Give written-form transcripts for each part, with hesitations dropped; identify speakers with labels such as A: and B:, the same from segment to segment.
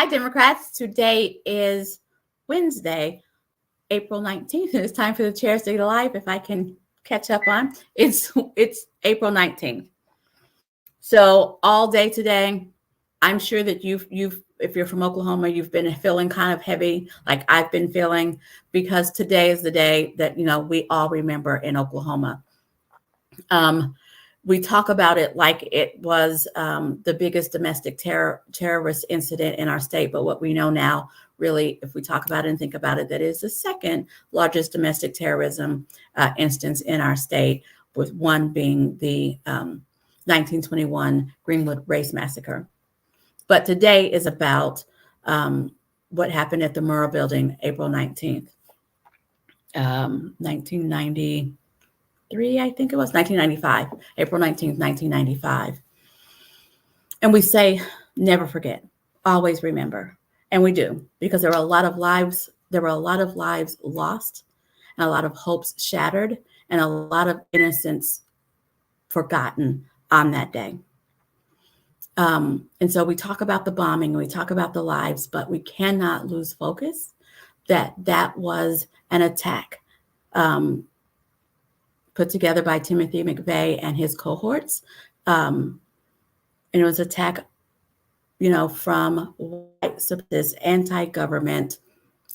A: Hi, Democrats. Today is Wednesday, April 19th, and it's time for the Chair State of Life. If I can catch up on, it's April 19th. So all day today, I'm sure that you've if you're from Oklahoma, you've been feeling kind of heavy, like I've been feeling, because today is the day that we all remember in Oklahoma. We talk about it like it was the biggest domestic terrorist incident in our state. But what we know now, really, if we talk about it and think about it, that is the second largest domestic terrorism instance in our state, with one being the 1921 Greenwood Race Massacre. But today is about what happened at the Murrah Building, April 19th, 1990. I think it was 1995, April 19th, 1995. And we say, never forget, always remember. And we do, because there were a lot of lives lost, and a lot of hopes shattered, and a lot of innocence forgotten on that day. And so we talk about the bombing, we talk about the lives, but we cannot lose focus that was an attack put together by Timothy McVeigh and his cohorts. And it was an attack, from white supremacist, anti-government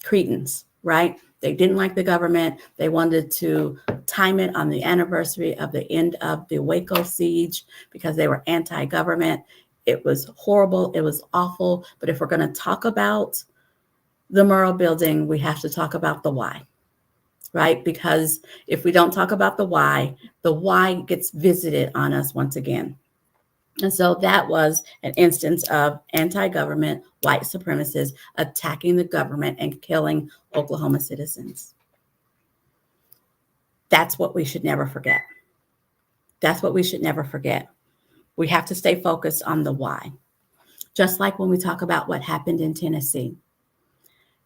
A: cretins, right? They didn't like the government. They wanted to time it on the anniversary of the end of the Waco siege because they were anti-government. It was horrible. It was awful. But if we're going to talk about the Murrah Building, we have to talk about the why. Right? Because if we don't talk about the why gets visited on us once again. And so that was an instance of anti-government white supremacists attacking the government and killing Oklahoma citizens. That's what we should never forget. That's what we should never forget. We have to stay focused on the why. Just like when we talk about what happened in Tennessee.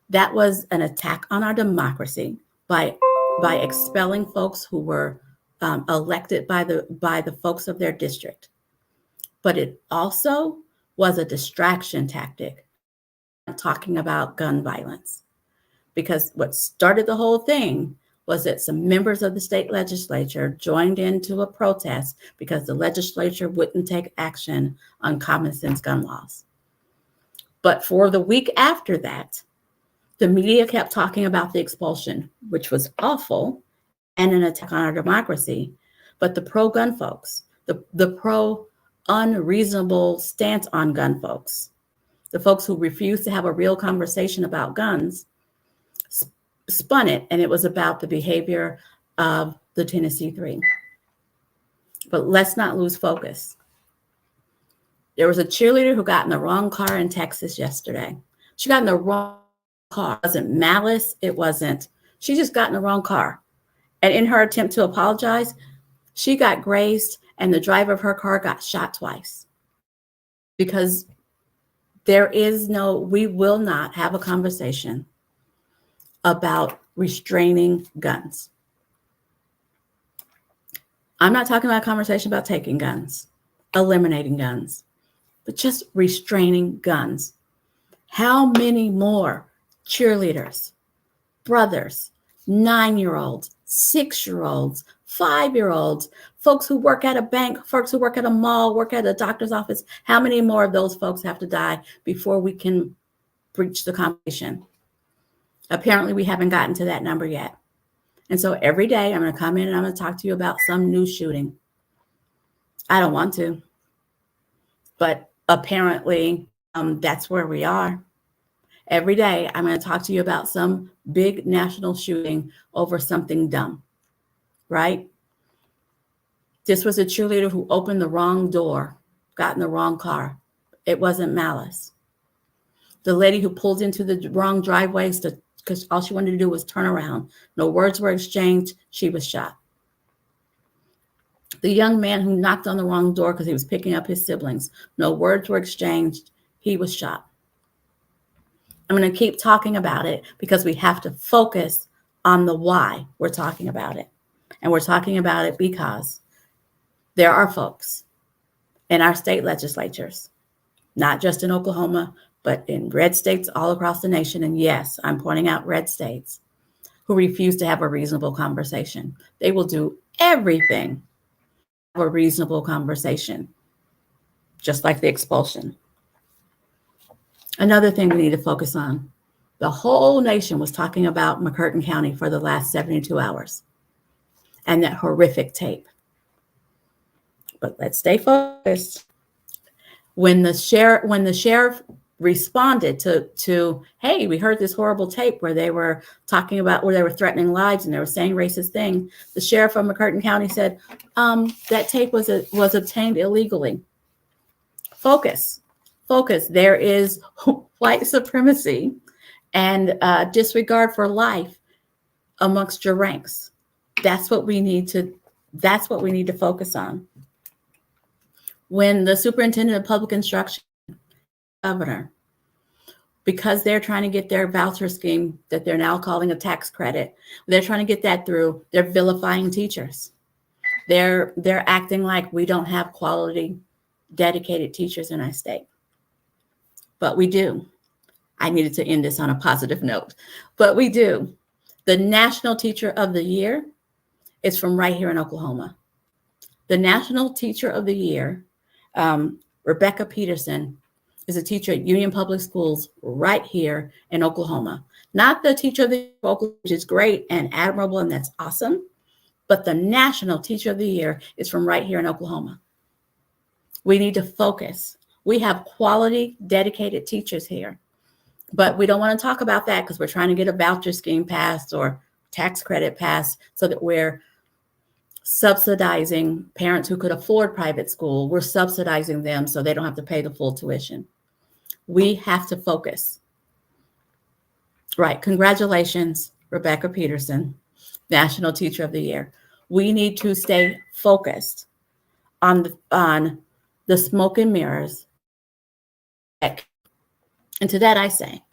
A: That was an attack on our democracy by expelling folks who were elected by the folks of their district. But it also was a distraction tactic, talking about gun violence, because what started the whole thing was that some members of the state legislature joined into a protest because the legislature wouldn't take action on common sense gun laws. But for the week after that, the media kept talking about the expulsion, which was awful and an attack on our democracy. But the pro-gun folks, the pro-unreasonable stance on gun folks, the folks who refused to have a real conversation about guns, spun it, and it was about the behavior of the Tennessee Three. But let's not lose focus. There was a cheerleader who got in the wrong car in Texas yesterday. She got in the wrong car. It wasn't malice. It wasn't. She just got in the wrong car. And in her attempt to apologize, she got grazed, and the driver of her car got shot twice. Because we will not have a conversation about restraining guns. I'm not talking about a conversation about taking guns, eliminating guns, but just restraining guns. How many more cheerleaders, brothers, 9-year-olds, 6-year-olds, 5-year-olds, folks who work at a bank, folks who work at a mall, work at a doctor's office, how many more of those folks have to die before we can breach the conversation? Apparently, we haven't gotten to that number yet. And so every day I'm going to come in and I'm going to talk to you about some new shooting. I don't want to, but apparently that's where we are. Every day, I'm going to talk to you about some big national shooting over something dumb, right? This was a cheerleader who opened the wrong door, got in the wrong car. It wasn't malice. The lady who pulled into the wrong driveways because all she wanted to do was turn around. No words were exchanged. She was shot. The young man who knocked on the wrong door because he was picking up his siblings. No words were exchanged. He was shot. I'm going to keep talking about it because we have to focus on the why we're talking about it. And we're talking about it because there are folks in our state legislatures, not just in Oklahoma, But in red states all across the nation, and yes, I'm pointing out red states who refuse to have a reasonable conversation. They will do everything to have a reasonable conversation, just like the expulsion. Another thing we need to focus on. The whole nation was talking about McCurtain County for the last 72 hours and that horrific tape. But let's stay focused. When the sheriff responded to, hey, we heard this horrible tape where they were talking about, where they were threatening lives and they were saying racist things, the sheriff of McCurtain County said, that tape was obtained illegally. Focus. There is white supremacy and disregard for life amongst your ranks. That's what we need to focus on. When the superintendent of public instruction, governor, because they're trying to get their voucher scheme that they're now calling a tax credit, they're trying to get that through, they're vilifying teachers. They're acting like we don't have quality, dedicated teachers in our state. But we do. I needed to end this on a positive note, but we do. The National Teacher of the Year is from right here in Oklahoma. The National Teacher of the Year, Rebecca Peterson, is a teacher at Union Public Schools right here in Oklahoma. Not the Teacher of the Year, which is great and admirable, and that's awesome, but the National Teacher of the Year is from right here in Oklahoma. We need to focus. We have quality, dedicated teachers here, but we don't want to talk about that because we're trying to get a voucher scheme passed or tax credit passed so that we're subsidizing parents who could afford private school. We're subsidizing them so they don't have to pay the full tuition. We have to focus. Right. Congratulations, Rebecca Peterson, National Teacher of the Year. We need to stay focused on the smoke and mirrors. And to that I say,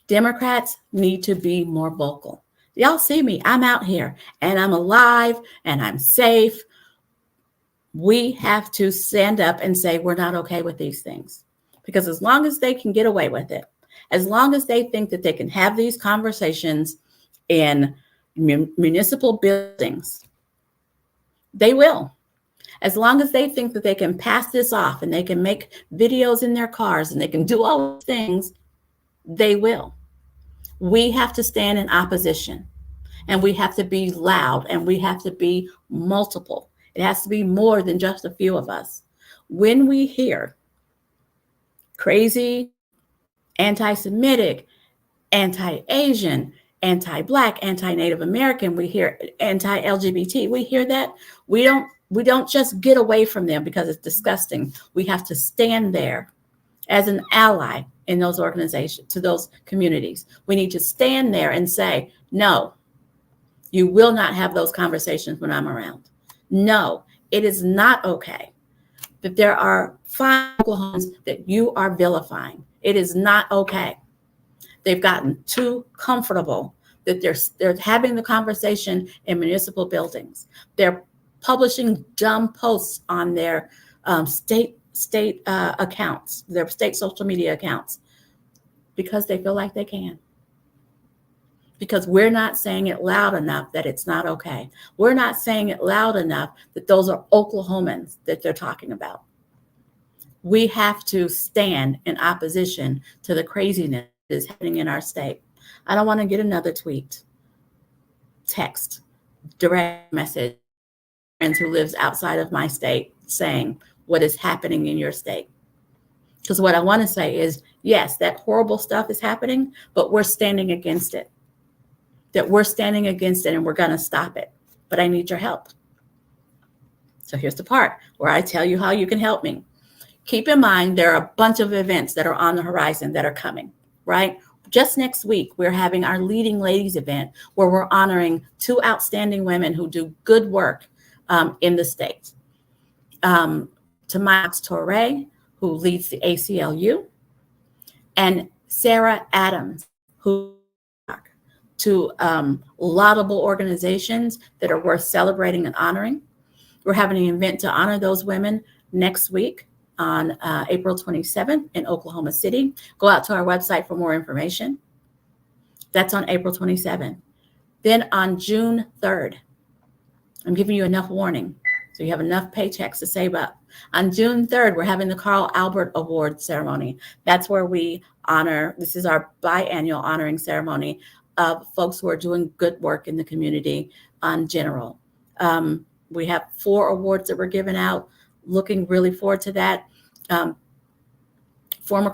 A: Democrats need to be more vocal. Y'all see me, I'm out here and I'm alive and I'm safe. We have to stand up and say we're not okay with these things. Because as long as they can get away with it, as long as they think that they can have these conversations in municipal buildings, they will. As long as they think that they can pass this off and they can make videos in their cars and they can do all these things, they will. We have to stand in opposition, and we have to be loud, and we have to be multiple. It has to be more than just a few of us. When we hear crazy, anti-Semitic, anti-Asian, anti-Black, anti-Native American, we hear anti-LGBT, we hear that, we don't just get away from them because it's disgusting. We have to stand there as an ally in those organizations, to those communities. We need to stand there and say, no, you will not have those conversations when I'm around. No, it is not okay that there are 5 Oklahomans that you are vilifying. It is not okay. They've gotten too comfortable that they're having the conversation in municipal buildings. They're publishing dumb posts on their state accounts, their state social media accounts, because they feel like they can. Because we're not saying it loud enough that it's not okay. We're not saying it loud enough that those are Oklahomans that they're talking about. We have to stand in opposition to the craziness that is happening in our state. I don't want to get another tweet, text, direct message, friends who lives outside of my state saying what is happening in your state. Because what I want to say is, yes, that horrible stuff is happening, but we're standing against it. That we're standing against it and we're going to stop it. But I need your help. So here's the part where I tell you how you can help me. Keep in mind, there are a bunch of events that are on the horizon that are coming, right? Just next week, we're having our Leading Ladies event where we're honoring 2 outstanding women who do good work in the state. Tomas Torre, who leads the ACLU, and Sarah Adams, who to laudable organizations that are worth celebrating and honoring. We're having an event to honor those women next week. on April 27th in Oklahoma City. Go out to our website for more information. That's on April 27th. Then on June 3rd, I'm giving you enough warning so you have enough paychecks to save up. On June 3rd, we're having the Carl Albert Award ceremony. That's where we honor, this is our biannual honoring ceremony of folks who are doing good work in the community in general. We have 4 awards that we're giving out. Looking really forward to that. Former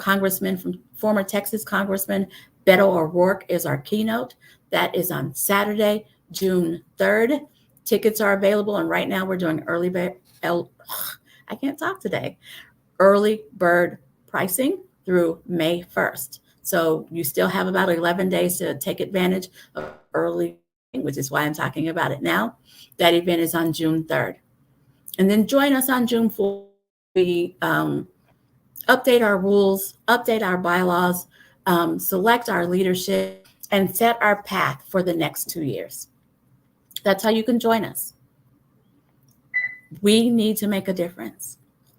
A: Texas Congressman Beto O'Rourke is our keynote. That is on Saturday, June 3rd. Tickets are available, and right now we're doing early bird pricing through May 1st. So you still have about 11 days to take advantage of early, which is why I'm talking about it now. That event is on June 3rd. And then join us on June 4th. We update our rules, update our bylaws, select our leadership, and set our path for the next 2 years. That's how you can join us. We need to make a difference.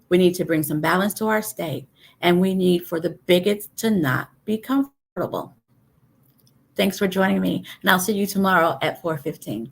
A: We need to bring some balance to our state, and we need for the bigots to not be comfortable. Thanks for joining me, and I'll see you tomorrow at 4:15.